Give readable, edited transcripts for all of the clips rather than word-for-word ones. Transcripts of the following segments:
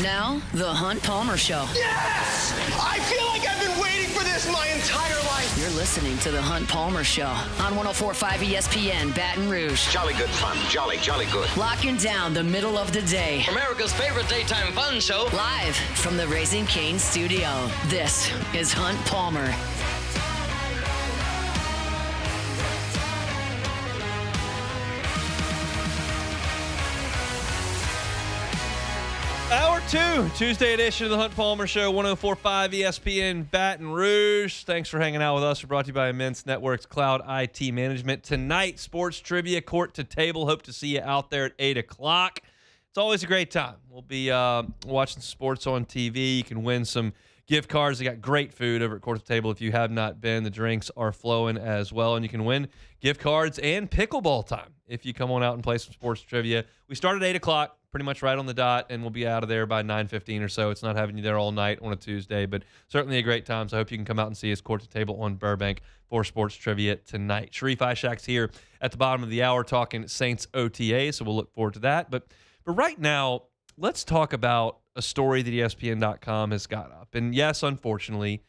Now, the Hunt Palmer Show. Yes! I feel like I've been waiting for this my entire life. You're listening to the Hunt Palmer Show on 104.5 ESPN Baton Rouge. Jolly good fun. Jolly good. Locking down the middle of the day. America's favorite daytime fun show. Live from the Raising Cane's studio. This is Hunt Palmer. Hour 2, Tuesday edition of the Hunt Palmer Show, 104.5 ESPN Baton Rouge. Thanks for hanging out with us. We're brought to you by Immense Networks Cloud IT Management. Tonight, sports trivia, court to table. Hope to see you out there at 8 o'clock. It's always a great time. We'll be watching sports on TV. You can win some gift cards. They got great food over at Court to Table. If you have not been, the drinks are flowing as well. And you can win gift cards and pickleball time if you come on out and play some sports trivia. We start at 8 o'clock. Pretty much right on the dot, and we'll be out of there by 9:15 or so. It's not having you there all night on a Tuesday, but certainly a great time. So I hope you can come out and see us court to table on Burbank for sports trivia tonight. Sharief Ishaq's here at the bottom of the hour talking Saints OTA, so we'll look forward to that. But right now, let's talk about a story that ESPN.com has got up. And yes, unfortunately,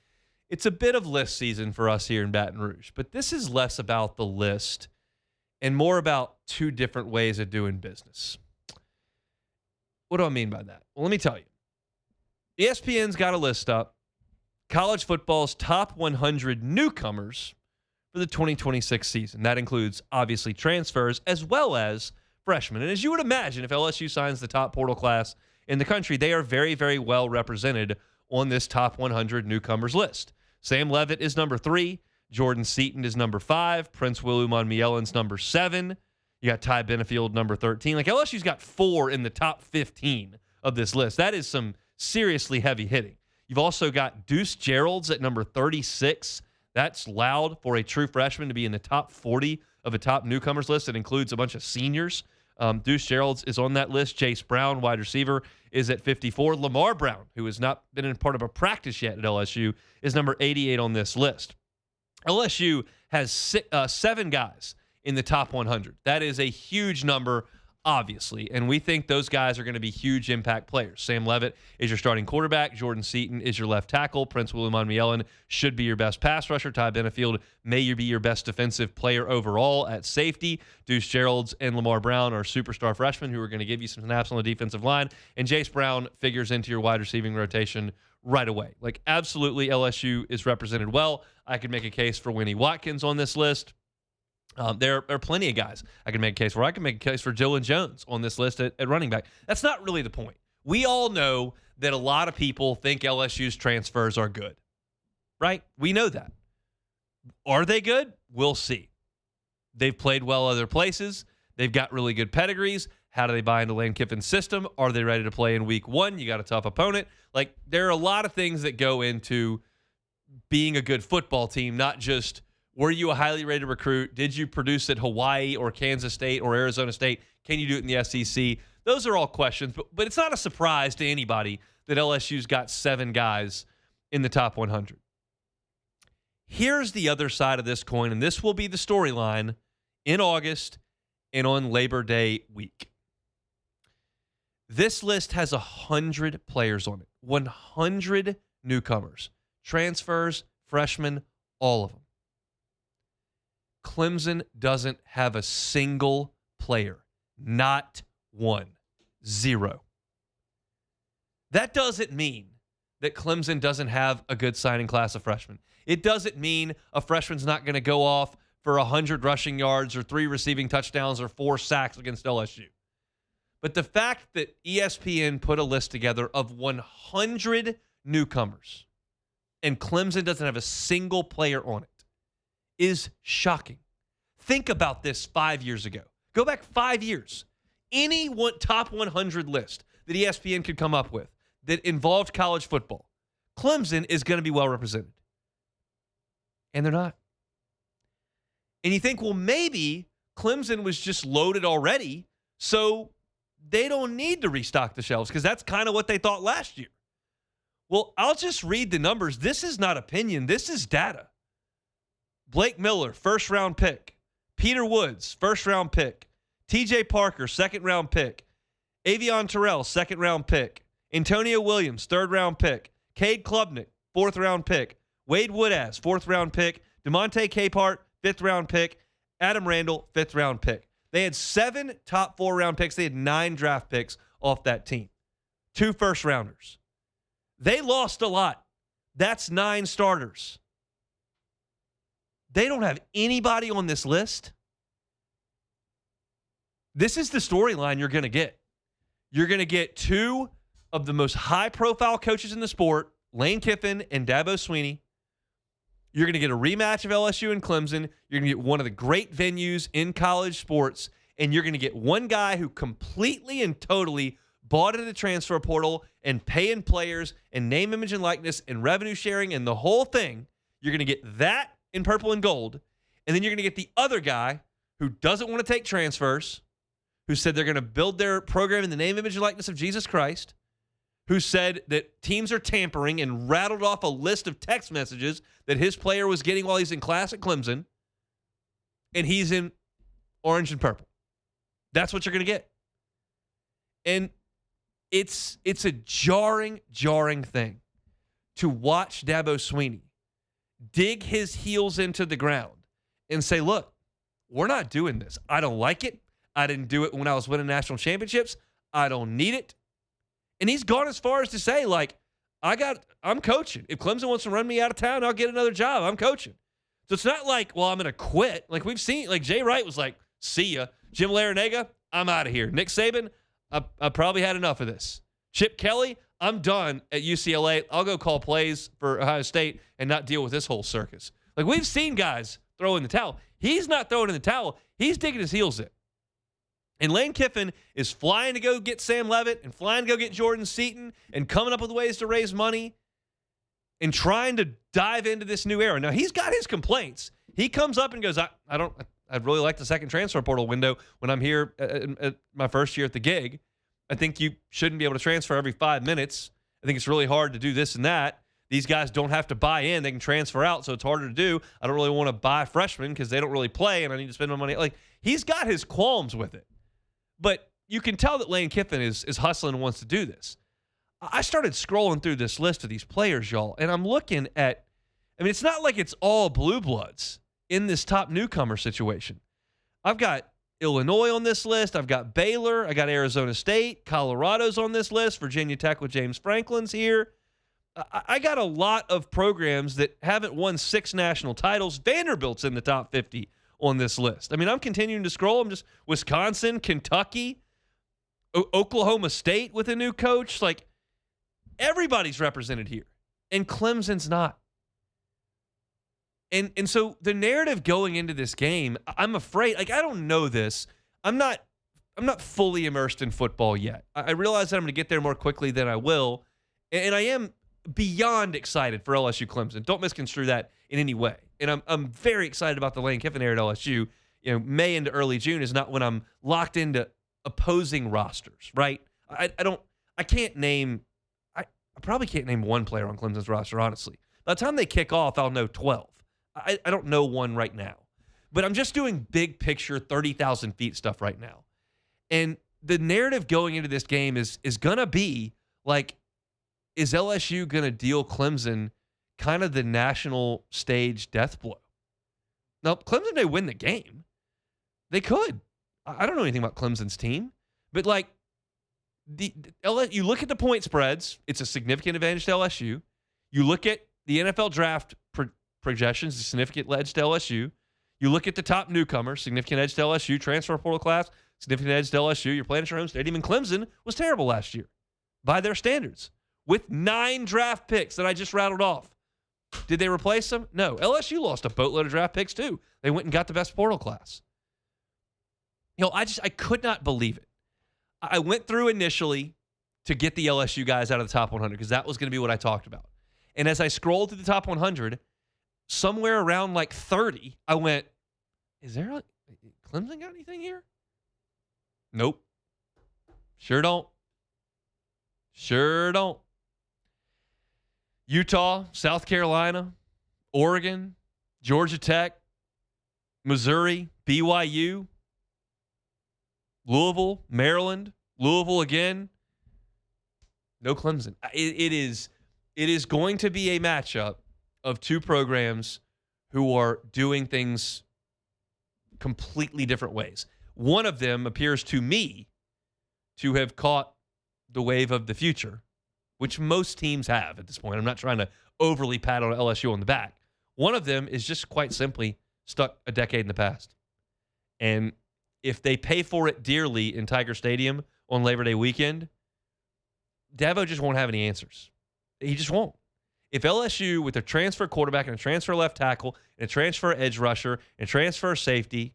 it's a bit of list season for us here in Baton Rouge, but this is less about the list and more about two different ways of doing business. What do I mean by that? Well, let me tell you. ESPN's got a list up. College football's top 100 newcomers for the 2026 season. That includes, obviously, transfers as well as freshmen. And as you would imagine, if LSU signs the top portal class in the country, they are very, very well represented on this top 100 newcomers list. Sam Leavitt is number 3. Jordan Seaton is number 5. Prince Williamunmiellen's number 7. You got Ty Benefield, number 13. Like, LSU's got 4 in the top 15 of this list. That is some seriously heavy hitting. You've also got Deuce Gerald's at number 36. That's loud for a true freshman to be in the top 40 of a top newcomers list. It includes a bunch of seniors. Deuce Gerald's is on that list. Jace Brown, wide receiver, is at 54. Lamar Brown, who has not been in part of a practice yet at LSU, is number 88 on this list. LSU has 7 guys in the top 100. That is a huge number, obviously, and we think those guys are going to be huge impact players. Sam Leavitt is your starting quarterback. Jordan Seaton is your left tackle. Prince Williamunmiellen should be your best pass rusher. Ty Benefield may be your best defensive player overall at safety. Deuce Gerald's and Lamar Brown are superstar freshmen who are going to give you some snaps on the defensive line, and Jace Brown figures into your wide receiving rotation right away. Like, absolutely, LSU is represented well. I could make a case for Winnie Watkins on this list. There are plenty of guys I can make a case for. I can make a case for Dylan Jones on this list at running back. That's not really the point. We all know that a lot of people think LSU's transfers are good, right? We know that. Are they good? We'll see. They've played well other places. They've got really good pedigrees. How do they buy into Lane Kiffin's system? Are they ready to play in week 1? You got a tough opponent. Like, there are a lot of things that go into being a good football team, not just were you a highly rated recruit? Did you produce at Hawaii or Kansas State or Arizona State? Can you do it in the SEC? Those are all questions, but it's not a surprise to anybody that LSU's got 7 guys in the top 100. Here's the other side of this coin, and this will be the storyline in August and on Labor Day week. This list has 100 players on it, 100 newcomers, transfers, freshmen, all of them. Clemson doesn't have a single player. Not one. 0. That doesn't mean that Clemson doesn't have a good signing class of freshmen. It doesn't mean a freshman's not going to go off for 100 rushing yards or 3 receiving touchdowns or 4 sacks against LSU. But the fact that ESPN put a list together of 100 newcomers and Clemson doesn't have a single player on it is shocking. Think about this 5 years ago. Go back 5 years. Any top 100 list that ESPN could come up with that involved college football, Clemson is going to be well represented. And they're not. And you think, well, maybe Clemson was just loaded already, so they don't need to restock the shelves, because that's kind of what they thought last year. Well, I'll just read the numbers. This is not opinion. This is data. Blake Miller, first-round pick. Peter Woods, first-round pick. TJ Parker, second-round pick. Avion Terrell, second-round pick. Antonio Williams, 3rd-round pick. Cade Klubnik, 4th-round pick. Wade Woodaz, 4th-round pick. DeMonte Capehart, 5th-round pick. Adam Randall, 5th-round pick. They had 7 top 4-round picks. They had 9 draft picks off that team. 2 first-rounders. They lost a lot. That's 9 starters. They don't have anybody on this list. This is the storyline you're going to get. You're going to get 2 of the most high-profile coaches in the sport, Lane Kiffin and Dabo Swinney. You're going to get a rematch of LSU and Clemson. You're going to get one of the great venues in college sports, and you're going to get one guy who completely and totally bought into the transfer portal and paying players and name, image, and likeness and revenue sharing and the whole thing. You're going to get that in purple and gold, and then you're going to get the other guy who doesn't want to take transfers, who said they're going to build their program in the name, image, and likeness of Jesus Christ, who said that teams are tampering and rattled off a list of text messages that his player was getting while he's in class at Clemson, and he's in orange and purple. That's what you're going to get. And it's a jarring thing to watch Dabo Swinney dig his heels into the ground and say, look, we're not doing this. I don't like it. I didn't do it when I was winning national championships. I don't need it. And he's gone as far as to say, like, I'm coaching. If Clemson wants to run me out of town, I'll get another job. I'm coaching. So it's not like, well, I'm going to quit. Like we've seen, like Jay Wright was like, see ya. Jim Larinaga, I'm out of here. Nick Saban, I probably had enough of this. Chip Kelly, I'm done at UCLA. I'll go call plays for Ohio State and not deal with this whole circus. Like we've seen guys throw in the towel. He's not throwing in the towel. He's digging his heels in. And Lane Kiffin is flying to go get Sam Levitt and flying to go get Jordan Seaton and coming up with ways to raise money and trying to dive into this new era. Now, he's got his complaints. He comes up and goes, I'd really like the second transfer portal window when I'm here at my first year at the gig. I think you shouldn't be able to transfer every 5 minutes. I think it's really hard to do this and that. These guys don't have to buy in. They can transfer out, so it's harder to do. I don't really want to buy freshmen because they don't really play, and I need to spend my money. Like, he's got his qualms with it. But you can tell that Lane Kiffin is hustling and wants to do this. I started scrolling through this list of these players, y'all, and I'm looking at, it's not like it's all blue bloods in this top newcomer situation. I've got Illinois on this list. I've got Baylor. I got Arizona State. Colorado's on this list. Virginia Tech with James Franklin's here. I got a lot of programs that haven't won 6 national titles. Vanderbilt's in the top 50 on this list. I'm continuing to scroll. I'm just Wisconsin, Kentucky, Oklahoma State with a new coach. Like, everybody's represented here, and Clemson's not. And so the narrative going into this game, I'm afraid, like, I don't know this. I'm not fully immersed in football yet. I realize that I'm going to get there more quickly than I will, and I am beyond excited for LSU Clemson. Don't misconstrue that in any way. And I'm very excited about the Lane Kiffin era at LSU. May into early June is not when I'm locked into opposing rosters, right? I probably can't name one player on Clemson's roster, honestly. By the time they kick off, I'll know 12. I don't know one right now. But I'm just doing big picture, 30,000 feet stuff right now. And the narrative going into this game is going to be like, is LSU going to deal Clemson kind of the national stage death blow? Now, Clemson may win the game. They could. I don't know anything about Clemson's team. But, like, you look at the point spreads, it's a significant advantage to LSU. You look at the NFL draft projections, a significant edge to LSU. You look at the top newcomer, significant edge to LSU. Transfer portal class, significant edge to LSU. You're playing at your home stadium. And Clemson was terrible last year by their standards with 9 draft picks that I just rattled off. Did they replace them? No. LSU lost a boatload of draft picks too. They went and got the best portal class. I could not believe it. I went through initially to get the LSU guys out of the top 100 because that was going to be what I talked about. And as I scrolled through the top 100, somewhere around like 30, I went, is there Clemson got anything here? Nope. Sure don't. Utah, South Carolina, Oregon, Georgia Tech, Missouri, BYU, Louisville, Maryland, Louisville again. No Clemson. It is going to be a matchup of two programs who are doing things completely different ways. One of them appears to me to have caught the wave of the future, which most teams have at this point. I'm not trying to overly pat on LSU on the back. One of them is just quite simply stuck a decade in the past. And if they pay for it dearly in Tiger Stadium on Labor Day weekend, Dabo just won't have any answers. He just won't. If LSU, with a transfer quarterback and a transfer left tackle and a transfer edge rusher and transfer safety,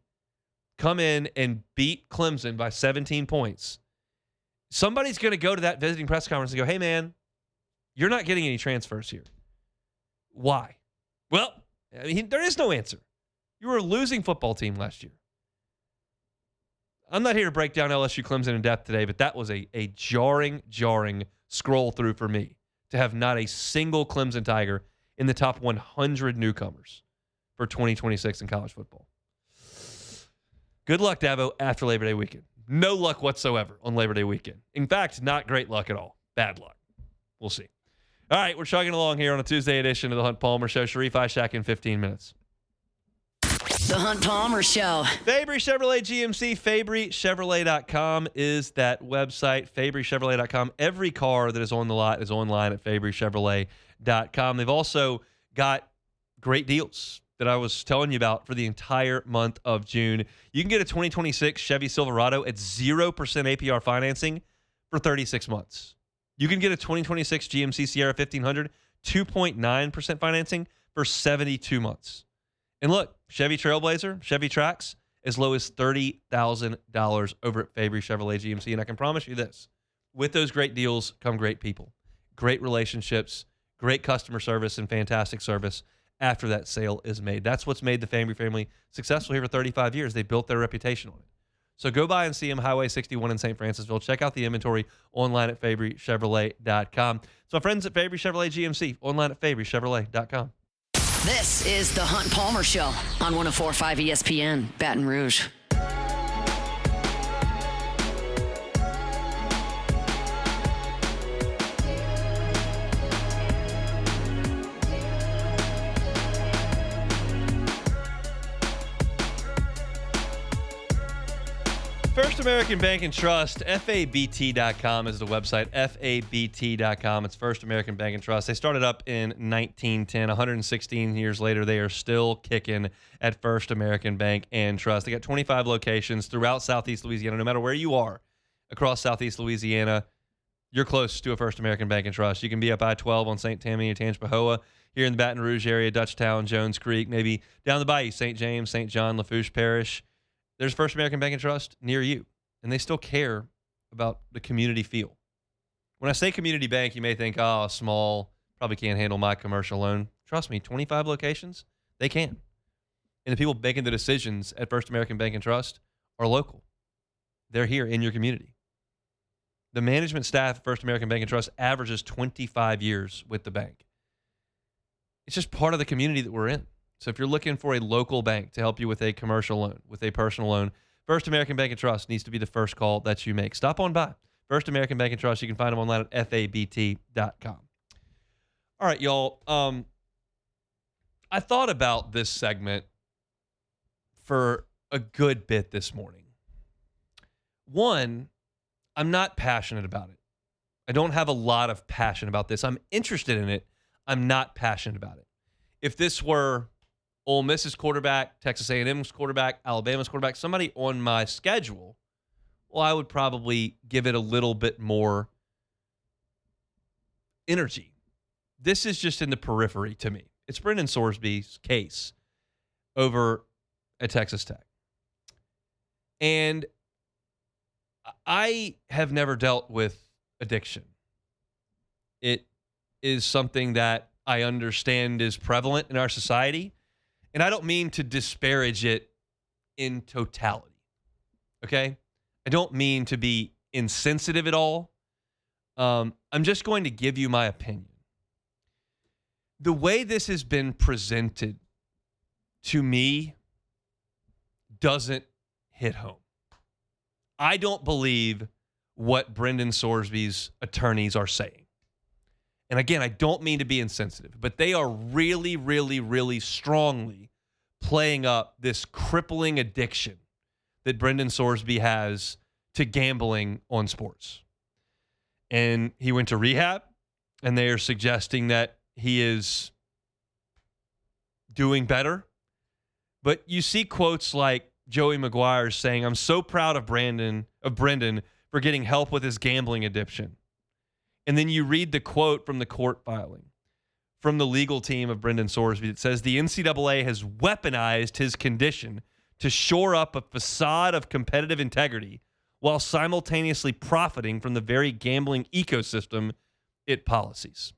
come in and beat Clemson by 17 points, somebody's going to go to that visiting press conference and go, hey, man, you're not getting any transfers here. Why? Well, I mean, there is no answer. You were a losing football team last year. I'm not here to break down LSU Clemson in depth today, but that was a jarring scroll through for me to have not a single Clemson Tiger in the top 100 newcomers for 2026 in college football. Good luck, Dabo, after Labor Day weekend. No luck whatsoever on Labor Day weekend. In fact, not great luck at all. Bad luck. We'll see. All right, we're chugging along here on a Tuesday edition of the Hunt Palmer Show. Sharief, Ishaq in 15 minutes. The Hunt Palmer Show. Fabry Chevrolet GMC, FabryChevrolet.com is that website, FabryChevrolet.com. Every car that is on the lot is online at FabryChevrolet.com. They've also got great deals that I was telling you about for the entire month of June. You can get a 2026 Chevy Silverado at 0% APR financing for 36 months. You can get a 2026 GMC Sierra 1500, 2.9% financing for 72 months. And look, Chevy Trailblazer, Chevy Trax, as low as $30,000 over at Fabry Chevrolet GMC. And I can promise you this, with those great deals come great people, great relationships, great customer service, and fantastic service after that sale is made. That's what's made the Fabry family successful here for 35 years. They built their reputation on it. So go by and see them, Highway 61 in St. Francisville. Check out the inventory online at FabryChevrolet.com. So my friends at Fabry Chevrolet GMC, online at FabryChevrolet.com. This is the Hunt Palmer Show on 104.5 ESPN, Baton Rouge. First American Bank and Trust, FABT.com is the website, FABT.com. It's First American Bank and Trust. They started up in 1910. 116 years later, they are still kicking at First American Bank and Trust. They got 25 locations throughout Southeast Louisiana. No matter where you are across Southeast Louisiana, you're close to a First American Bank and Trust. You can be up I-12 on St. Tammany or Tangipahoa, here in the Baton Rouge area, Dutchtown, Jones Creek, maybe down the bayou, St. James, St. John, Lafourche Parish. There's First American Bank and Trust near you, and they still care about the community feel. When I say community bank, you may think, oh, small, probably can't handle my commercial loan. Trust me, 25 locations, they can. And the people making the decisions at First American Bank and Trust are local. They're here in your community. The management staff at First American Bank and Trust averages 25 years with the bank. It's just part of the community that we're in. So if you're looking for a local bank to help you with a commercial loan, with a personal loan, First American Bank and Trust needs to be the first call that you make. Stop on by. First American Bank and Trust. You can find them online at FABT.com. All right, y'all. I thought about this segment for a good bit this morning. One, I'm not passionate about it. I don't have a lot of passion about this. I'm interested in it. I'm not passionate about it. If this were Ole Miss's quarterback, Texas A&M's quarterback, Alabama's quarterback, somebody on my schedule, well, I would probably give it a little bit more energy. This is just in the periphery to me. It's Brendan Sorsby's case over at Texas Tech. And I have never dealt with addiction. It is something that I understand is prevalent in our society. And I don't mean to disparage it in totality, okay? I don't mean to be insensitive at all. I'm just going to give you my opinion. The way this has been presented to me doesn't hit home. I don't believe what Brendan Sorsby's attorneys are saying. And again, I don't mean to be insensitive, but they are really, really, really strongly playing up this crippling addiction that Brendan Sorsby has to gambling on sports. And he went to rehab, and they are suggesting that he is doing better. But you see quotes like Joey Maguire saying, "I'm so proud of Brendan for getting help with his gambling addiction." And then you read the quote from the court filing from the legal team of Brendan Sorsby that says the NCAA has weaponized his condition to shore up a facade of competitive integrity while simultaneously profiting from the very gambling ecosystem it policies.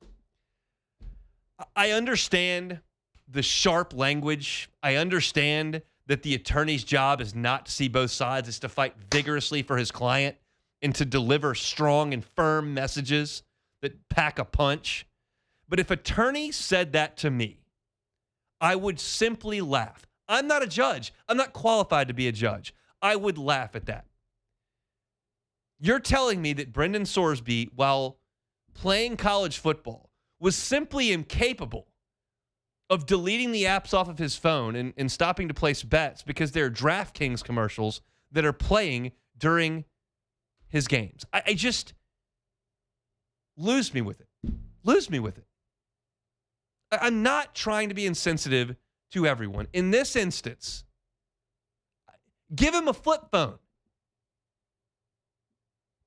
I understand the sharp language. I understand that the attorney's job is not to see both sides. It's to fight vigorously for his client and to deliver strong and firm messages that pack a punch. But if attorney said that to me, I would simply laugh. I'm not a judge. I'm not qualified to be a judge. I would laugh at that. You're telling me that Brendan Sorsby, while playing college football, was simply incapable of deleting the apps off of his phone and stopping to place bets because there are DraftKings commercials that are playing during his games. I just lose me with it. Lose me with it. I'm not trying to be insensitive to everyone. In this instance, give him a flip phone.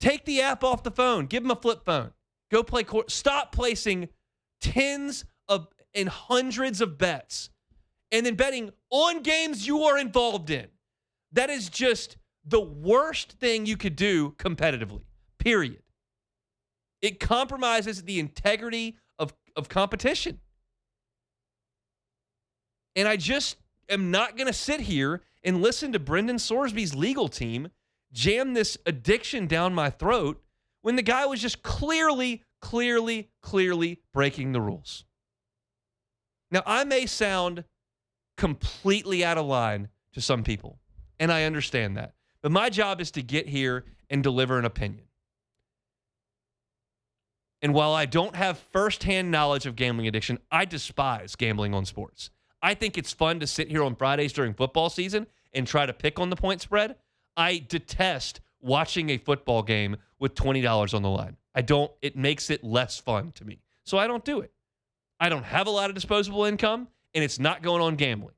Take the app off the phone. Give him a flip phone. Go play court. Stop placing tens of and hundreds of bets and then betting on games you are involved in. That is just the worst thing you could do competitively, period. It compromises the integrity of competition. And I just am not going to sit here and listen to Brendan Sorsby's legal team jam this addiction down my throat when the guy was just clearly breaking the rules. Now, I may sound completely out of line to some people, and I understand that. But my job is to get here and deliver an opinion. And while I don't have firsthand knowledge of gambling addiction, I despise gambling on sports. I think it's fun to sit here on Fridays during football season and try to pick on the point spread. I detest watching a football game with $20 on the line. It makes it less fun to me. So I don't do it. I don't have a lot of disposable income, and it's not going on gambling.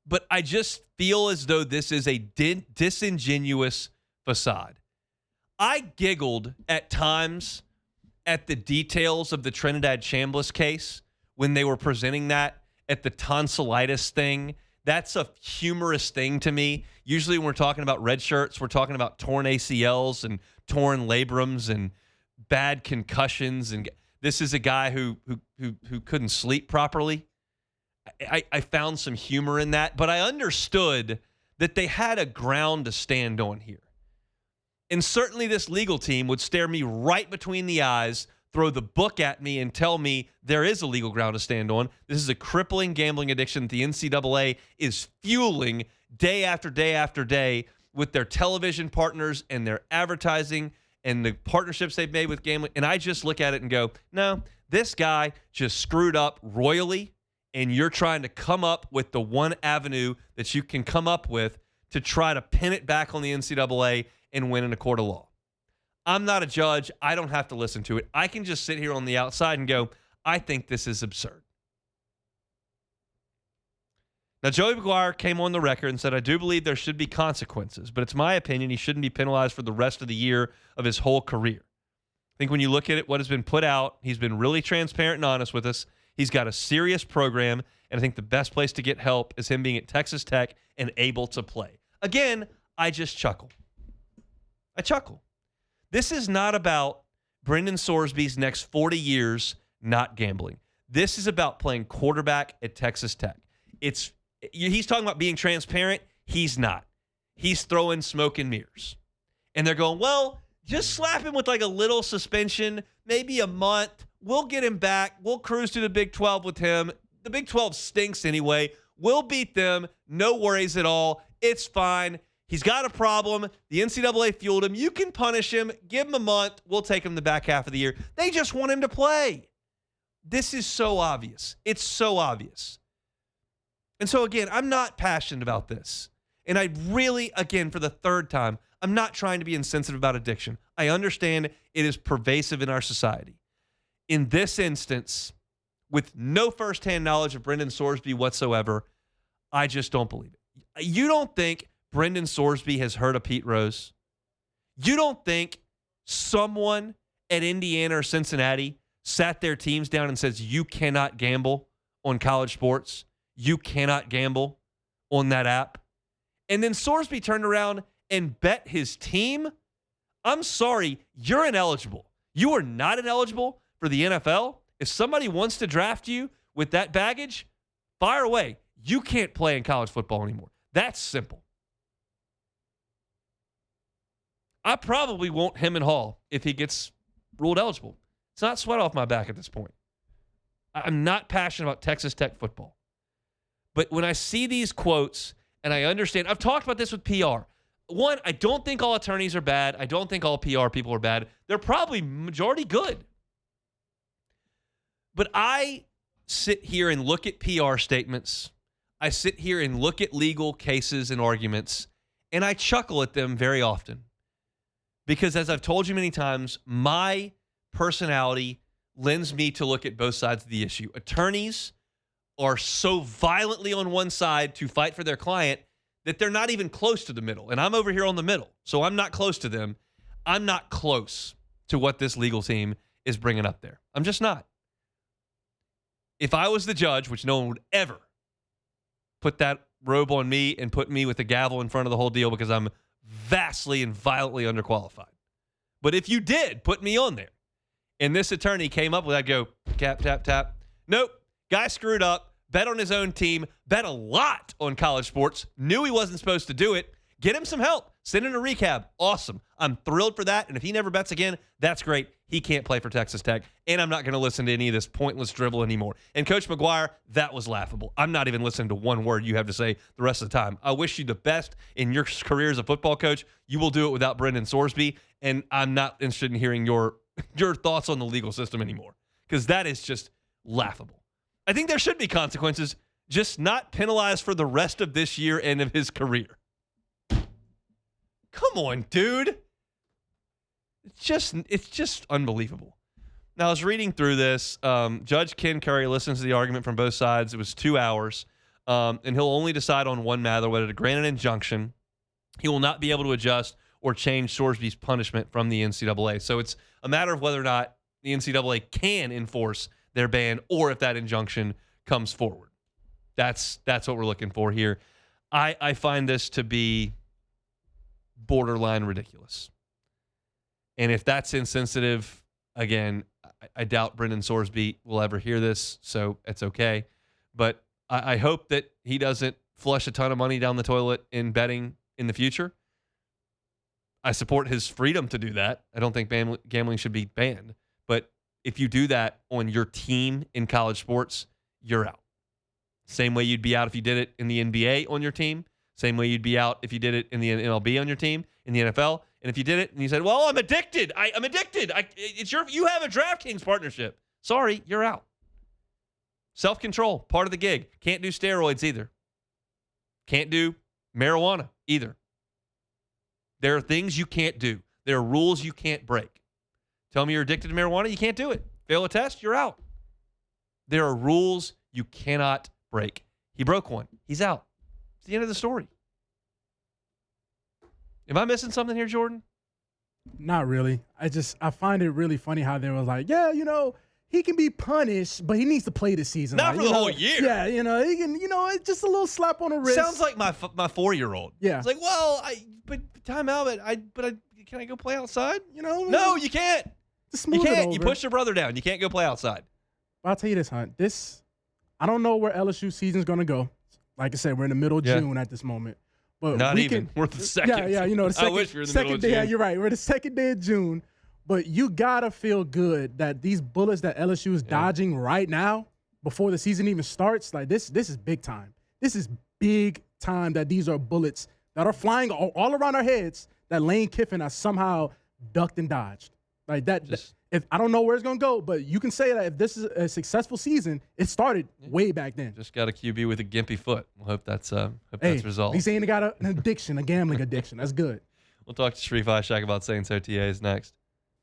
But I just feel as though this is a disingenuous facade. I giggled at times at the details of the Trinidad Chambliss case when they were presenting that at the tonsillitis thing. That's a humorous thing to me. Usually when we're talking about red shirts, we're talking about torn ACLs and torn labrums and bad concussions. And this is a guy who couldn't sleep properly. I found some humor in that, but I understood that they had a ground to stand on here. And certainly this legal team would stare me right between the eyes, throw the book at me, and tell me there is a legal ground to stand on. This is a crippling gambling addiction that the NCAA is fueling day after day after day with their television partners and their advertising and the partnerships they've made with gambling. And I just look at it and go, no, this guy just screwed up royally, and you're trying to come up with the one avenue that you can come up with to try to pin it back on the NCAA and win in a court of law. I'm not a judge. I don't have to listen to it. I can just sit here on the outside and go, I think this is absurd. Now, Joey Maguire came on the record and said, I do believe there should be consequences, but it's my opinion he shouldn't be penalized for the rest of the year of his whole career. I think when you look at it, what has been put out, he's been really transparent and honest with us. He's got a serious program, and I think the best place to get help is him being at Texas Tech and able to play. Again, I just chuckle. I chuckle. This is not about Brendan Sorsby's next 40 years not gambling. This is about playing quarterback at Texas Tech. He's talking about being transparent. He's not. He's throwing smoke and mirrors. And they're going, well, just slap him with like a little suspension, maybe a month. We'll get him back. We'll cruise to the Big 12 with him. The Big 12 stinks anyway. We'll beat them. No worries at all. It's fine. He's got a problem. The NCAA fueled him. You can punish him. Give him a month. We'll take him the back half of the year. They just want him to play. This is so obvious. It's so obvious. And so, again, I'm not passionate about this. And I really, again, for the third time, I'm not trying to be insensitive about addiction. I understand it is pervasive in our society. In this instance, with no firsthand knowledge of Brendan Sorsby whatsoever, I just don't believe it. You don't think Brendan Sorsby has heard of Pete Rose? You don't think someone at Indiana or Cincinnati sat their teams down and says, you cannot gamble on college sports? You cannot gamble on that app? And then Sorsby turned around and bet his team? I'm sorry, you're ineligible. You are not ineligible for the NFL. If somebody wants to draft you with that baggage, fire away. You can't play in college football anymore. That's simple. I probably won't him and Hall if he gets ruled eligible. It's not sweat off my back at this point. I'm not passionate about Texas Tech football. But when I see these quotes, and I understand, I've talked about this with PR. One, I don't think all attorneys are bad. I don't think all PR people are bad. They're probably majority good. But I sit here and look at PR statements. I sit here and look at legal cases and arguments, and I chuckle at them very often. Because as I've told you many times, my personality lends me to look at both sides of the issue. Attorneys are so violently on one side to fight for their client that they're not even close to the middle. And I'm over here on the middle, so I'm not close to them. I'm not close to what this legal team is bringing up there. I'm just not. If I was the judge, which no one would ever put that robe on me and put me with the gavel in front of the whole deal because I'm vastly and violently underqualified. But if you did put me on there and this attorney came up with, I'd go, tap, tap, tap. Nope. Guy screwed up, bet on his own team, bet a lot on college sports, knew he wasn't supposed to do it. Get him some help. Send in a recap. Awesome. I'm thrilled for that. And if he never bets again, that's great. He can't play for Texas Tech. And I'm not going to listen to any of this pointless dribble anymore. And Coach McGuire, that was laughable. I'm not even listening to one word you have to say the rest of the time. I wish you the best in your career as a football coach. You will do it without Brendan Sorsby. And I'm not interested in hearing your thoughts on the legal system anymore, because that is just laughable. I think there should be consequences, just not penalized for the rest of this year and of his career. Come on, dude. It's just unbelievable. Now, I was reading through this. Judge Ken Curry listens to the argument from both sides. It was 2 hours, and he'll only decide on one matter, whether to grant an injunction. He will not be able to adjust or change Sorsby's punishment from the NCAA. So it's a matter of whether or not the NCAA can enforce their ban or if that injunction comes forward. That's what we're looking for here. I find this to be borderline ridiculous. And if that's insensitive, again, I doubt Brendan Sorsby will ever hear this, so it's okay. But I hope that he doesn't flush a ton of money down the toilet in betting in the future. I support his freedom to do that. I don't think gambling should be banned. But if you do that on your team in college sports, you're out. Same way you'd be out if you did it in the NBA on your team. Same way you'd be out if you did it in the MLB on your team, in the NFL. And if you did it and you said, well, I'm addicted. I'm addicted. You have a DraftKings partnership. Sorry, you're out. Self-control, part of the gig. Can't do steroids either. Can't do marijuana either. There are things you can't do. There are rules you can't break. Tell me you're addicted to marijuana, you can't do it. Fail a test, you're out. There are rules you cannot break. He broke one. He's out. It's the end of the story. Am I missing something here, Jordan? Not really. I find it really funny how they were like, yeah, he can be punished, but he needs to play this season. Not for the whole year. Yeah, he can, it's just a little slap on the wrist. Sounds like my 4-year-old. Yeah. It's like, well, but time out, can I go play outside? No, you can't. You can't. You push your brother down. You can't go play outside. But I'll tell you this, Hunt. I don't know where LSU season's going to go. Like I said, we're in the middle of June at this moment. But We're the second. Yeah, the second. I wish we were in the middle of June. Yeah, you're right. We're the second day of June. But you got to feel good that these bullets that LSU is dodging right now, before the season even starts, like this is big time. This is big time that these are bullets that are flying all around our heads that Lane Kiffin has somehow ducked and dodged. Like that. If I don't know where it's going to go, but you can say that if this is a successful season, it started way back then. Just got a QB with a gimpy foot. We'll hope that's resolved. He's saying he got an addiction, a gambling addiction. That's good. We'll talk to Sharief Ishaq about Saints OTAs next.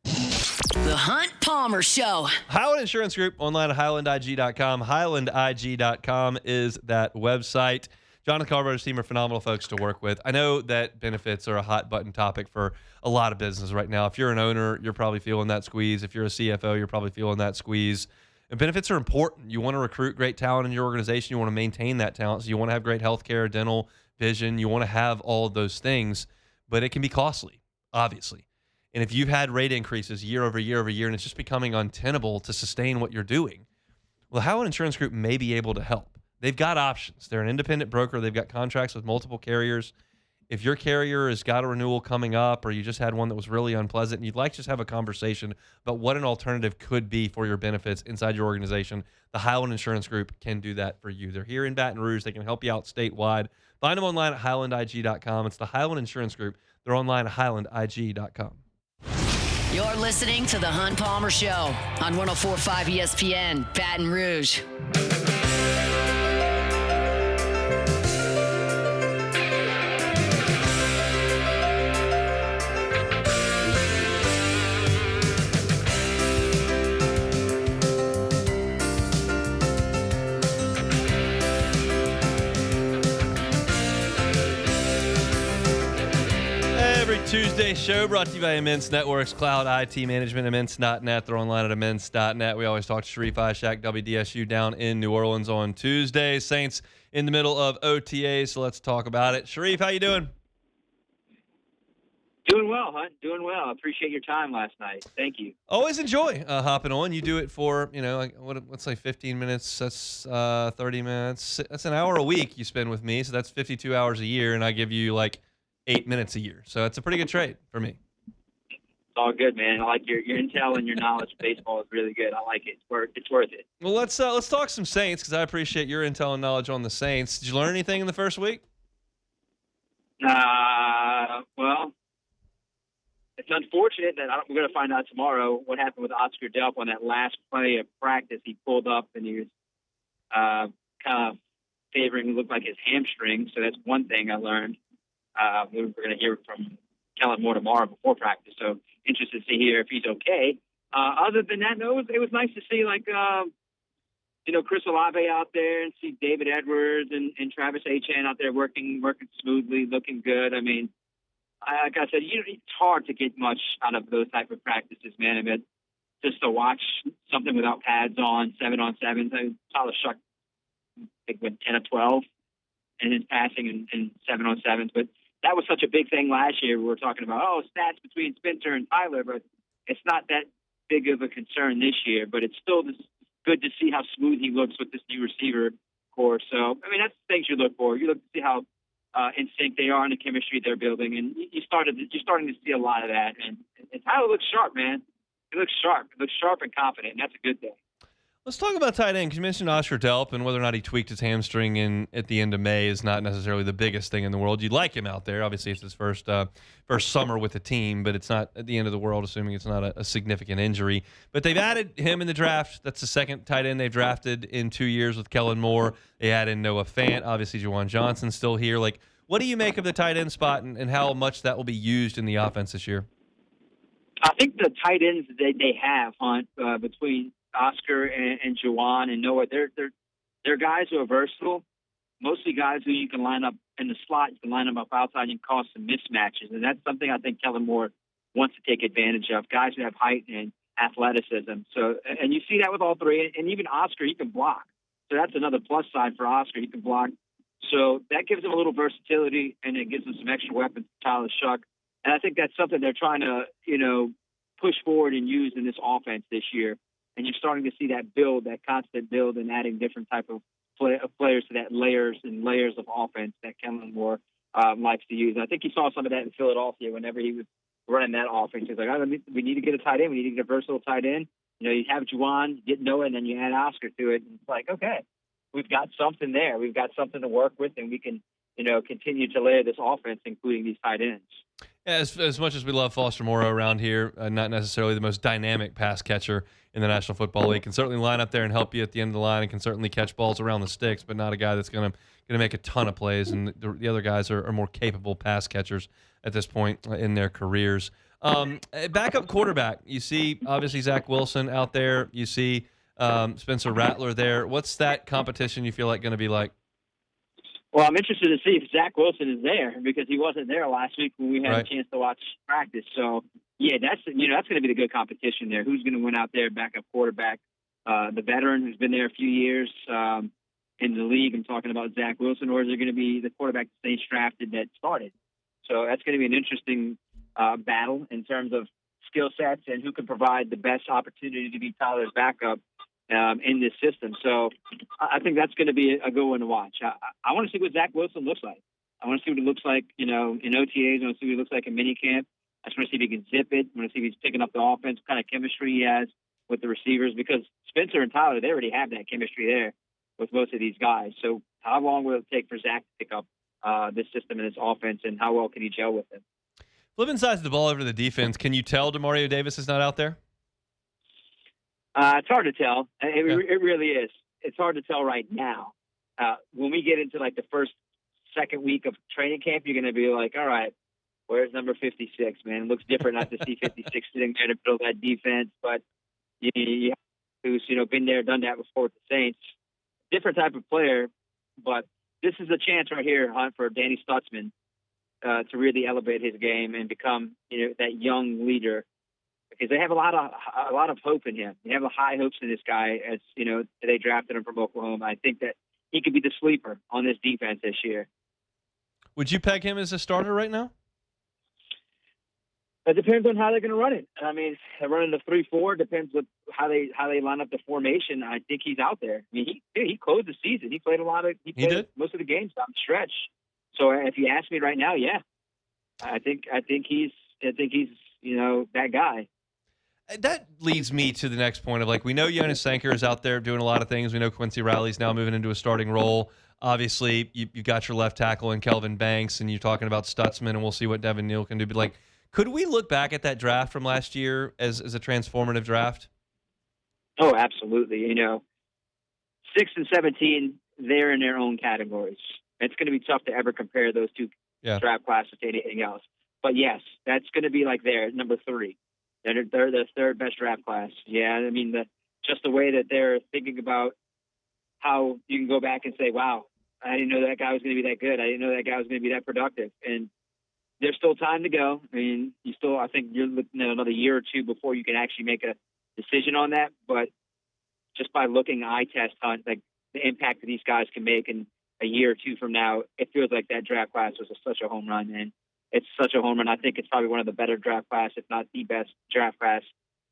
The Hunt Palmer Show. Highland Insurance Group, online at highlandig.com. Highlandig.com is that website. Jonathan Carver's team are phenomenal folks to work with. I know that benefits are a hot button topic for a lot of businesses right now. If you're an owner, you're probably feeling that squeeze. If you're a CFO, you're probably feeling that squeeze. And benefits are important. You want to recruit great talent in your organization. You want to maintain that talent. So you want to have great healthcare, dental, vision. You want to have all of those things, but it can be costly, obviously. And if you've had rate increases year over year over year, and it's just becoming untenable to sustain what you're doing, well, Highland Insurance Group may be able to help. They've got options. They're an independent broker. They've got contracts with multiple carriers. If your carrier has got a renewal coming up, or you just had one that was really unpleasant, and you'd like to just have a conversation about what an alternative could be for your benefits inside your organization, the Highland Insurance Group can do that for you. They're here in Baton Rouge. They can help you out statewide. Find them online at highlandig.com. It's the Highland Insurance Group. They're online at highlandig.com. You're listening to The Hunt Palmer Show on 104.5 ESPN, Baton Rouge. Tuesday show brought to you by Immense Networks, Cloud IT Management, immense.net. They're online at immense.net. We always talk to Sharief Ishaq, WDSU, down in New Orleans on Tuesdays. Saints in the middle of OTA, so let's talk about it. Sharief, how you doing? Doing well, Hunt. Doing well. I appreciate your time last night. Thank you. Always enjoy hopping on. You do it for, let's say 15 minutes. That's 30 minutes. That's an hour a week you spend with me, so that's 52 hours a year, and I give you 8 minutes a year. So it's a pretty good trade for me. It's all good, man. I like your intel and your knowledge of baseball is really good. I like it. It's worth it. Well, let's talk some Saints, because I appreciate your intel and knowledge on the Saints. Did you learn anything in the first week? Well, it's unfortunate that we're going to find out tomorrow what happened with Oscar Delp on that last play of practice. He pulled up and he was kind of favoring what looked like his hamstring. So that's one thing I learned. We're going to hear from Kellen more tomorrow before practice, so interested to hear if he's okay. Other than that, no, it was nice to see Chris Olave out there and see David Edwards and Travis Etienne out there working smoothly, looking good. I mean, like I said, it's hard to get much out of those type of practices, man. I mean, just to watch something without pads on, 7-on-7s. Tyler Shuck, I think, went 10 of 12 in his passing and 7-on-7s, but that was such a big thing last year. We were talking about, stats between Spencer and Tyler, but it's not that big of a concern this year. But it's still good to see how smooth he looks with this new receiver core. So, I mean, that's the things you look for. You look to see how in sync they are and the chemistry they're building, and you're starting to see a lot of that. And Tyler looks sharp, man. He looks sharp. He looks sharp and confident, and that's a good thing. Let's talk about tight end, because you mentioned Oscar Delp, and whether or not he tweaked his hamstring at the end of May is not necessarily the biggest thing in the world. You'd like him out there. Obviously, it's his first summer with the team, but it's not at the end of the world, assuming it's not a significant injury. But they've added him in the draft. That's the second tight end they've drafted in 2 years with Kellen Moore. They add in Noah Fant. Obviously, Juwan Johnson's still here. What do you make of the tight end spot and how much that will be used in the offense this year? I think the tight ends that they have, Hunt, between Oscar and Juwan and Noah, they're guys who are versatile, mostly guys who you can line up in the slot, you can line them up outside, and cause some mismatches. And that's something I think Kellen Moore wants to take advantage of, guys who have height and athleticism. So, and you see that with all three. And even Oscar, he can block. So that's another plus side for Oscar. He can block. So that gives him a little versatility, and it gives him some extra weapons to Tyler Shuck. And I think that's something they're trying to, push forward and use in this offense this year. And you're starting to see that build, that constant build, and adding different type of players to that layers and layers of offense that Kellen Moore likes to use. And I think you saw some of that in Philadelphia whenever he was running that offense. He's like, we need to get a tight end. We need to get a versatile tight end. You have Juwan, get Noah, and then you add Oscar to it. And it's like, okay, we've got something there. We've got something to work with, and we can continue to layer this offense, including these tight ends. As much as we love Foster Moreau around here, not necessarily the most dynamic pass catcher in the National Football League. Can certainly line up there and help you at the end of the line, and can certainly catch balls around the sticks, but not a guy that's going to make a ton of plays. And the other guys are more capable pass catchers at this point in their careers. Backup quarterback, you see obviously Zach Wilson out there. You see Spencer Rattler there. What's that competition you feel like going to be like? Well, I'm interested to see if Zach Wilson is there, because he wasn't there last week when we had a chance to watch practice. So, yeah, that's going to be the good competition there. Who's going to win out there, backup quarterback? The veteran who's been there a few years in the league. I'm talking about Zach Wilson, or is it going to be the quarterback that Saints drafted that started? So that's going to be an interesting battle in terms of skill sets and who can provide the best opportunity to be Tyler's backup in this system. So I think that's going to be a good one to watch. I want to see what Zach Wilson looks like. I want to see what it looks like, in OTAs. I want to see what he looks like in minicamp. I just want to see if he can zip it. I want to see if he's picking up the offense, what kind of chemistry he has with the receivers, because Spencer and Tyler, they already have that chemistry there with most of these guys. So how long will it take for Zach to pick up this system and this offense, and how well can he gel with it? Flipping sides of the ball over to the defense, can you tell DeMario Davis is not out there? It's hard to tell. It really is. It's hard to tell right now. When we get into like the second week of training camp, you're going to be like, all right, where's number 56, man? It looks different not to see 56 sitting there to build that defense. But you who's, been there, done that before with the Saints. Different type of player, but this is a chance right here, Hunt, for Danny Stutzman to really elevate his game and become, that young leader, because they have a lot of hope in him. They have high hopes in this guy, as they drafted him from Oklahoma. I think that he could be the sleeper on this defense this year. Would you peg him as a starter right now? It depends on how they're going to run it. I mean, they're running the 3-4. Depends with how they line up the formation. I think he's out there. I mean, he closed the season. He played He played most of the games down the stretch. So if you ask me right now, yeah, I think he's that guy. That leads me to the next point of, we know Jonas Sanker is out there doing a lot of things. We know Quincy Riley's now moving into a starting role. Obviously, you've got your left tackle in Kelvin Banks, and you're talking about Stutzman, and we'll see what Devin Neal can do. But, could we look back at that draft from last year as a transformative draft? Oh, absolutely. 6 and 17, they're in their own categories. It's going to be tough to ever compare those two draft classes to anything else. But, yes, that's going to be their number 3. They're the third best draft class. Yeah, I mean, just the way that they're thinking about how you can go back and say, wow, I didn't know that guy was going to be that good. I didn't know that guy was going to be that productive. And there's still time to go. I mean, I think you're looking at another year or two before you can actually make a decision on that. But just by looking eye test on the impact that these guys can make in a year or two from now, it feels like that draft class was such a home run. And it's such a home run. I think it's probably one of the better draft class, if not the best draft class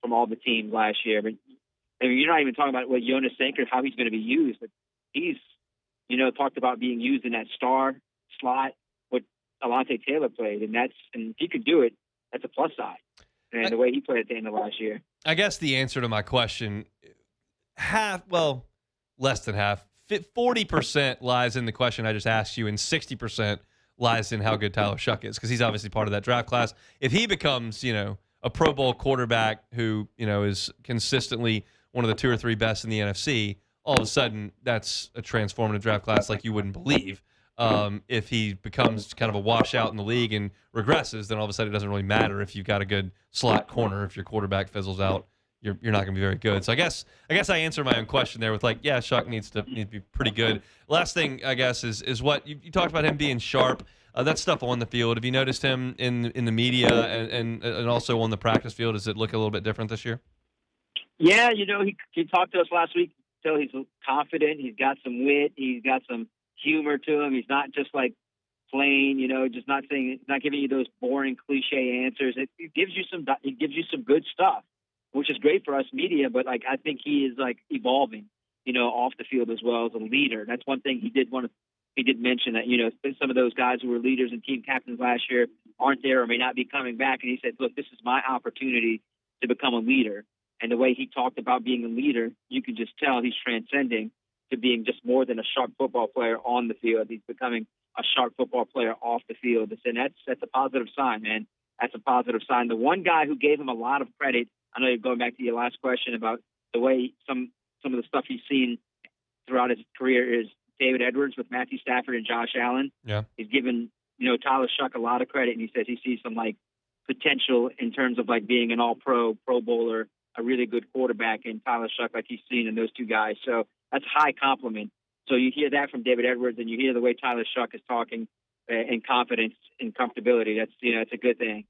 from all the teams last year. But I mean, you're not even talking about what Jonas Sanker, how he's going to be used. But he's, talked about being used in that star slot, what Alontae Taylor played. And if he could do it, that's a plus side. And the way he played at the end of last year. I guess the answer to my question, less than half, 40% lies in the question I just asked you, and 60% lies in how good Tyler Shuck is, because he's obviously part of that draft class. If he becomes, a Pro Bowl quarterback who, is consistently one of the 2 or 3 best in the NFC, all of a sudden that's a transformative draft class like you wouldn't believe. If he becomes kind of a washout in the league and regresses, then all of a sudden it doesn't really matter if you've got a good slot corner. If your quarterback fizzles out, you're not going to be very good. So I guess I answered my own question there with Shuck needs to be pretty good. Last thing I guess is what you talked about, him being sharp. That stuff on the field. Have you noticed him in the media and also on the practice field? Does it look a little bit different this year? Yeah, he talked to us last week. So he's confident. He's got some wit. He's got some humor to him. He's not just plain, just not giving you those boring cliche answers. It gives you some good stuff, which is great for us media. But I think he is evolving, off the field as well as a leader. That's one thing he did mention that, some of those guys who were leaders and team captains last year aren't there or may not be coming back. And he said, look, this is my opportunity to become a leader. And the way he talked about being a leader, you can just tell he's transcending to being just more than a sharp football player on the field. He's becoming a sharp football player off the field. And that's a positive sign, man. That's a positive sign. The one guy who gave him a lot of credit, I know you're going back to your last question about the way some of the stuff he's seen throughout his career, is David Edwards with Matthew Stafford and Josh Allen. Yeah. He's given, Tyler Shuck a lot of credit, and he says he sees some like potential in terms of like being an all-pro, Pro Bowler, a really good quarterback in Tyler Shuck like he's seen in those two guys. So that's a high compliment. So you hear that from David Edwards, and you hear the way Tyler Shuck is talking in confidence and comfortability. That's, it's a good thing.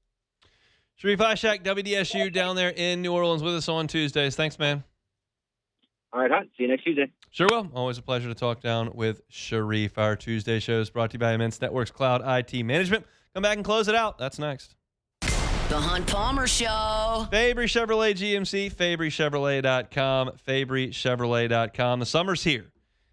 Sharief Ishaq, WDSU down there in New Orleans with us on Tuesdays. Thanks, man. All right, see you next Tuesday. Sure will. Always a pleasure to talk down with Sharief. Our Tuesday show is brought to you by Immense Networks Cloud IT Management. Come back and close it out. That's next. The Hunt Palmer Show. Fabry Chevrolet GMC, FabryChevrolet.com, FabryChevrolet.com. The summer's here.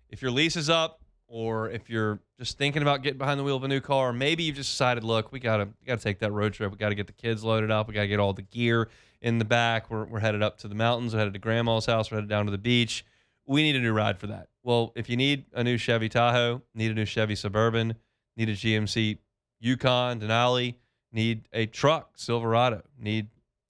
If your lease is up, or if you're just thinking about getting behind the wheel of a new car, or maybe you've just decided, look, we gotta take that road trip. We got to get the kids loaded up. We got to get all the gear in the back. We're headed up to the mountains. We're headed to Grandma's house. We're headed down to the beach. We need a new ride for that. Well, if you need a new Chevy Tahoe, need a new Chevy Suburban, need a GMC Yukon, Denali, need a truck, Silverado, need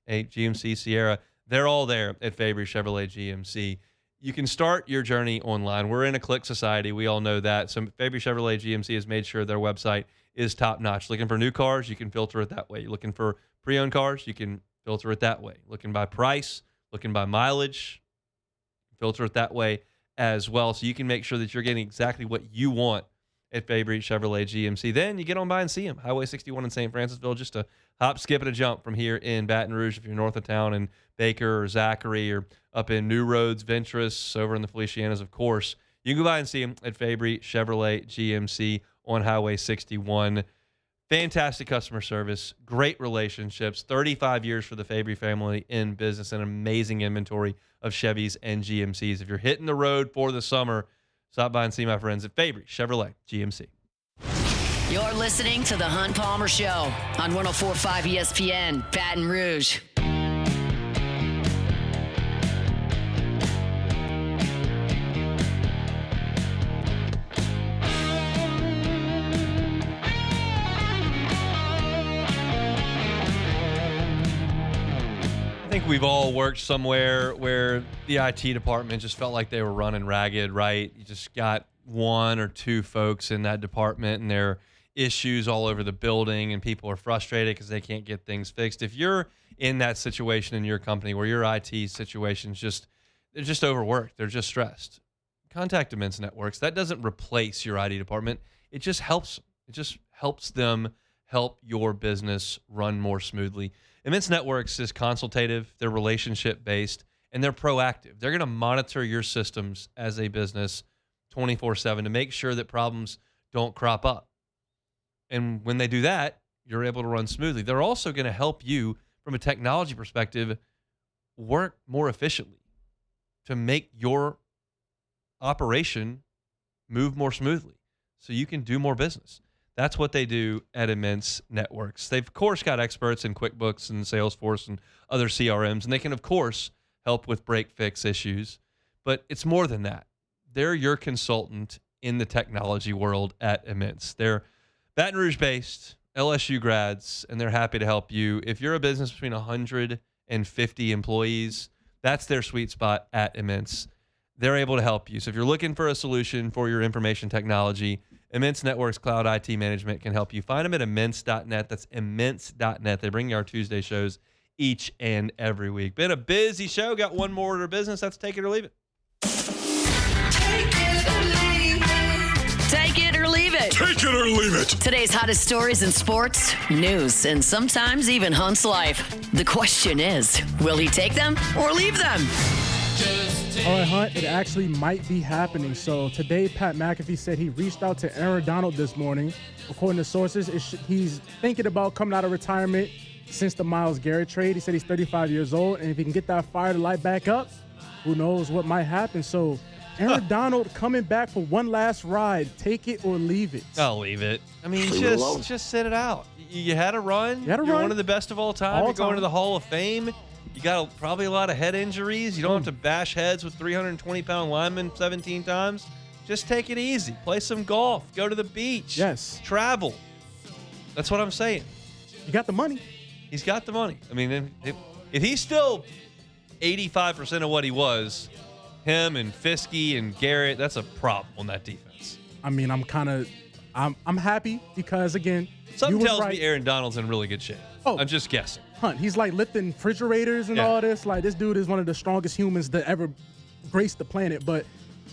a GMC Sierra, they're all there at Fabry Chevrolet GMC. You can start your journey online. We're in a click society. We all know that. So Fabry Chevrolet GMC has made sure their website is top-notch. Looking for new cars, you can filter it that way. You're looking for pre-owned cars, you can filter it that way. Looking by price, looking by mileage, filter it that way as well. So you can make sure that you're getting exactly what you want at Fabry Chevrolet GMC. Then you get on by and see them. Highway 61 in St. Francisville, just a hop, skip, and a jump from here in Baton Rouge if you're north of town, in Baker or Zachary, or up in New Roads, Ventress, over in the Felicianas, of course. You can go by and see them at Fabry Chevrolet GMC on Highway 61. Fantastic customer service, great relationships, 35 years for the Fabry family in business, and amazing inventory of Chevys and GMCs. If you're hitting the road for the summer, stop by and see my friends at Fabry Chevrolet GMC. You're listening to the Hunt Palmer Show on 104.5 ESPN, Baton Rouge. I think we've all worked somewhere where the IT department just felt like they were running ragged, right? You just got one or two folks in that department, and there are issues all over the building, and people are frustrated because they can't get things fixed. If you're in that situation in your company where your IT situation's they're just overworked, they're just stressed, contact Immense Networks. That doesn't replace your IT department. It just helps them. It just helps them help your business run more smoothly. Immense Networks is consultative, they're relationship-based, and they're proactive. They're going to monitor your systems as a business 24/7 to make sure that problems don't crop up. And when they do that, you're able to run smoothly. They're also going to help you, from a technology perspective, work more efficiently to make your operation move more smoothly so you can do more business. That's what they do at Immense Networks. They've, of course, got experts in QuickBooks and Salesforce and other CRMs, and they can, of course, help with break-fix issues. But it's more than that. They're your consultant in the technology world at Immense. They're Baton Rouge-based, LSU grads, and they're happy to help you. If you're a business between 100 and 50 employees, that's their sweet spot at Immense. They're able to help you. So if you're looking for a solution for your information technology, Immense Networks Cloud IT Management can help you. Find them at immense.net. That's immense.net. They bring you our Tuesday shows each and every week. Been a busy show. Got one more order of business. That's take it or leave it. Take it or leave it. Take it or leave it. Take it or leave it. Today's hottest stories in sports, news, and sometimes even Hunt's life. The question is, will he take them or leave them? All right, Hunt, it actually might be happening. So today, Pat McAfee said he reached out to Aaron Donald this morning. According to sources, he's thinking about coming out of retirement since the Myles Garrett trade. He said he's 35 years old, and if he can get that fire to light back up, who knows what might happen. So Aaron Donald coming back for one last ride. Take it or leave it. I'll leave it. I mean, just sit it out. You had a run. You're one of the best of all time. You're going to the Hall of Fame. You got probably a lot of head injuries. You don't have to bash heads with 320-pound linemen 17 times. Just take it easy. Play some golf. Go to the beach. Yes. Travel. That's what I'm saying. You got the money. He's got the money. I mean, if he's still 85% of what he was, him and Fiske and Garrett, that's a problem on that defense. I mean, I'm happy because, again, Something tells right. me Aaron Donald's in really good shape. Oh. I'm just guessing. Hunt, he's like lifting refrigerators and all this. Like, this dude is one of the strongest humans that ever graced the planet. But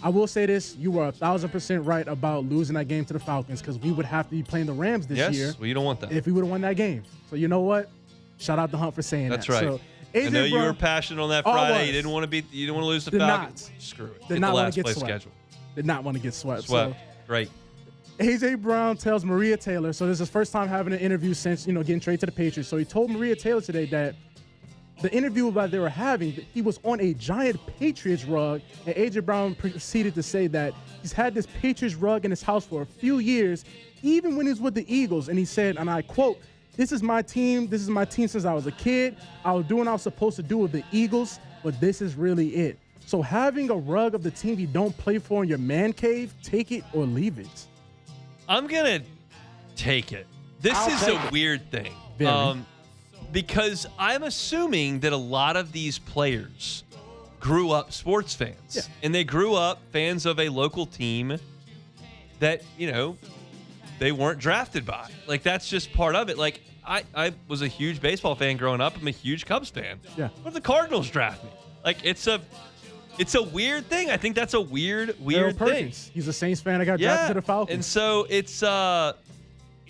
I will say this, you were 1,000% right about losing that game to the Falcons because we would have to be playing the Rams this year. Yes, well, you don't want that. If we would have won that game. So you know what? Shout out to Hunt for saying That's that. right. So, I know you Brown, were passionate on that Friday. You didn't want to lose the Did Falcons. not. Screw it. Did Get not the want last to get place swept. schedule. Did not want to get swept. Swept. So, Great. A.J. Brown tells Maria Taylor, so this is his first time having an interview since, getting traded to the Patriots. So he told Maria Taylor today that the interview that they were having, he was on a giant Patriots rug, and A.J. Brown proceeded to say that he's had this Patriots rug in his house for a few years, even when he's with the Eagles. And he said, and I quote, "This is my team. This is my team since I was a kid. I was doing what I was supposed to do with the Eagles, but this is really it." So having a rug of the team you don't play for in your man cave, take it or leave it. I'm going to take it. This is a weird thing. Because I'm assuming that a lot of these players grew up sports fans. Yeah. And they grew up fans of a local team that, they weren't drafted by. Like, that's just part of it. Like, I was a huge baseball fan growing up. I'm a huge Cubs fan. Yeah. But the Cardinals draft me. Like, it's a weird thing. I think that's a weird thing. Perkins. He's a Saints fan. I got drafted to the Falcons. And so it's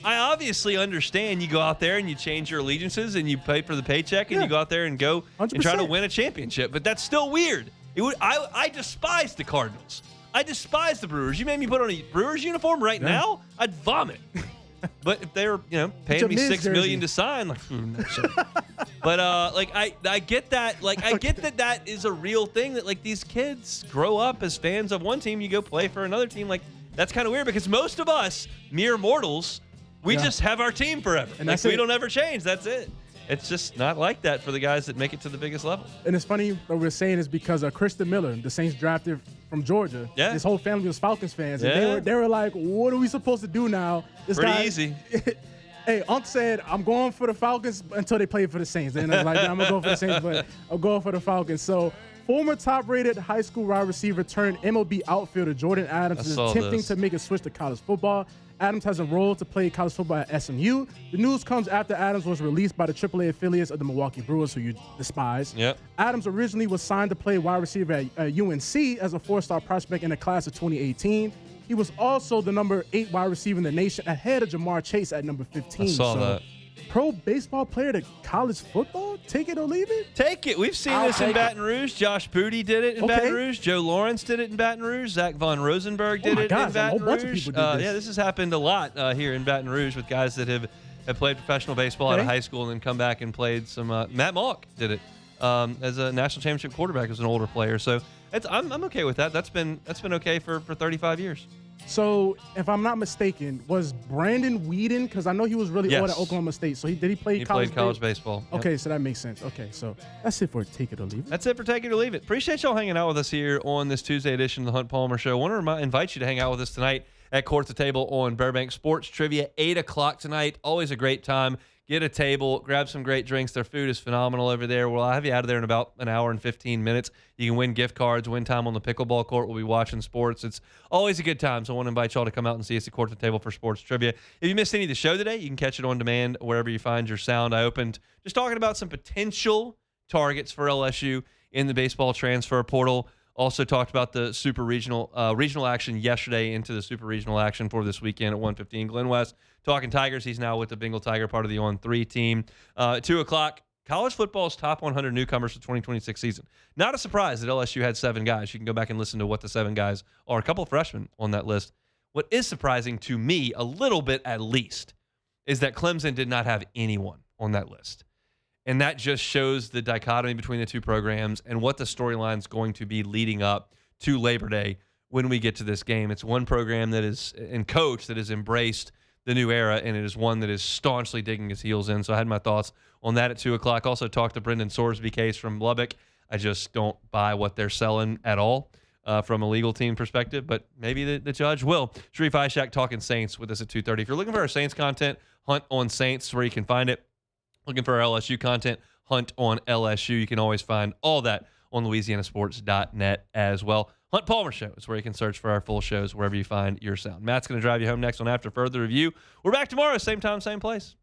I obviously understand you go out there and you change your allegiances and you pay for the paycheck and you go out there and go 100%. and try to win a championship. But that's still weird. I despise the Cardinals. I despise the Brewers. You made me put on a Brewers uniform right now, I'd vomit. But if they're paying me $6 million to sign, like, no, sure. But I get that. Like, I get that is a real thing, that like these kids grow up as fans of one team, you go play for another team. Like, that's kind of weird because most of us mere mortals, we just have our team forever. And like, we don't ever change. That's it. It's just not like that for the guys that make it to the biggest level. And it's funny what we're saying is because Kristen Miller, the Saints drafted from Georgia. Yeah. His whole family was Falcons fans. And they were like, what are we supposed to do now? This Pretty guy, easy. Hey, Unc said, I'm going for the Falcons until they play for the Saints. And I was like, I'm going to go for the Saints, but I'm going for the Falcons. So, former top-rated high school wide receiver turned MLB outfielder Jordan Adams is attempting to make a switch to college football. Adams has enrolled to play college football at SMU. The news comes after Adams was released by the AAA affiliates of the Milwaukee Brewers, who you despise. Yep. Adams originally was signed to play wide receiver at UNC as a four-star prospect in the class of 2018. He was also the number 8 wide receiver in the nation, ahead of Jamar Chase at number 15. I saw that. Pro baseball player to college football? Take it or leave it? Take it. We've seen this in Baton Rouge. Josh Booty did it in Baton Rouge. Joe Lawrence did it in Baton Rouge. Zach Von Rosenberg did it in Baton Rouge. This has happened a lot here in Baton Rouge with guys that have played professional baseball out of high school and then come back and played some. Matt Malk did it as a national championship quarterback as an older player. So I'm okay with that. That's been okay for 35 years. So, if I'm not mistaken, was Brandon Whedon, because I know he was really old at Oklahoma State, so did he play college baseball? Yep. Okay, so that makes sense. Okay, so that's it for Take It or Leave It. That's it for Take It or Leave It. Appreciate y'all hanging out with us here on this Tuesday edition of the Hunt Palmer Show. I want to invite you to hang out with us tonight at Court the Table on Burbank Sports Trivia, 8 o'clock tonight. Always a great time. Get a table, grab some great drinks. Their food is phenomenal over there. We'll have you out of there in about an hour and 15 minutes. You can win gift cards, win time on the pickleball court. We'll be watching sports. It's always a good time, so I want to invite y'all to come out and see us at Court the Table for Sports Trivia. If you missed any of the show today, you can catch it on demand wherever you find your sound. I opened just talking about some potential targets for LSU in the baseball transfer portal. Also talked about the super regional action yesterday into the super regional action for this weekend at 1:15. Glenn West talking Tigers. He's now with the Bengal Tiger, part of the on-3 team. 2 o'clock, college football's top 100 newcomers for the 2026 season. Not a surprise that LSU had 7 guys. You can go back and listen to what the 7 guys are. A couple of freshmen on that list. What is surprising to me, a little bit at least, is that Clemson did not have anyone on that list. And that just shows the dichotomy between the two programs and what the storyline is going to be leading up to Labor Day when we get to this game. It's one program that is, and coach that has embraced the new era, and it is one that is staunchly digging his heels in. So I had my thoughts on that at 2 o'clock. Also talked to Brendan Sorsby case from Lubbock. I just don't buy what they're selling at all. from a legal team perspective, but maybe the judge will. Sharief Ishaq talking Saints with us at 2:30. If you're looking for our Saints content, Hunt on Saints is where you can find it. Looking for our LSU content, Hunt on LSU. You can always find all that on LouisianaSports.net as well. Hunt Palmer Show is where you can search for our full shows wherever you find your sound. Matt's going to drive you home next on After Further Review. We're back tomorrow, same time, same place.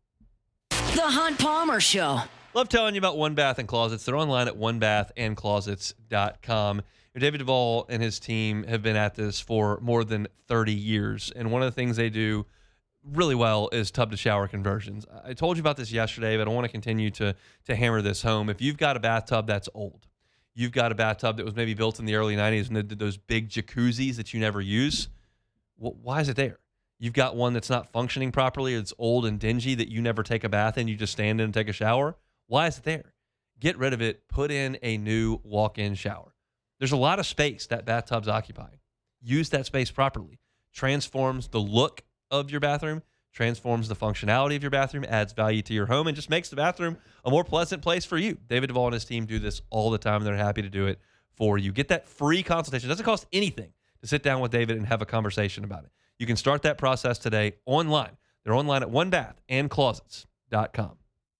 The Hunt Palmer Show. Love telling you about One Bath and Closets. They're online at onebathandclosets.com. David Duvall and his team have been at this for more than 30 years, and one of the things they do really well is tub-to-shower conversions. I told you about this yesterday, but I want to continue to hammer this home. If you've got a bathtub that's old, you've got a bathtub that was maybe built in the early 90s and they did those big jacuzzis that you never use, why is it there? You've got one that's not functioning properly, it's old and dingy that you never take a bath in, you just stand in and take a shower. Why is it there? Get rid of it. Put in a new walk-in shower. There's a lot of space that bathtub's occupying. Use that space properly. Transforms the look of your bathroom, transforms the functionality of your bathroom, adds value to your home, and just makes the bathroom a more pleasant place for you. David Duvall and his team do this all the time, and they're happy to do it for you. Get that free consultation. It doesn't cost anything to sit down with David and have a conversation about it. You can start that process today online. They're online at onebathandclosets.com.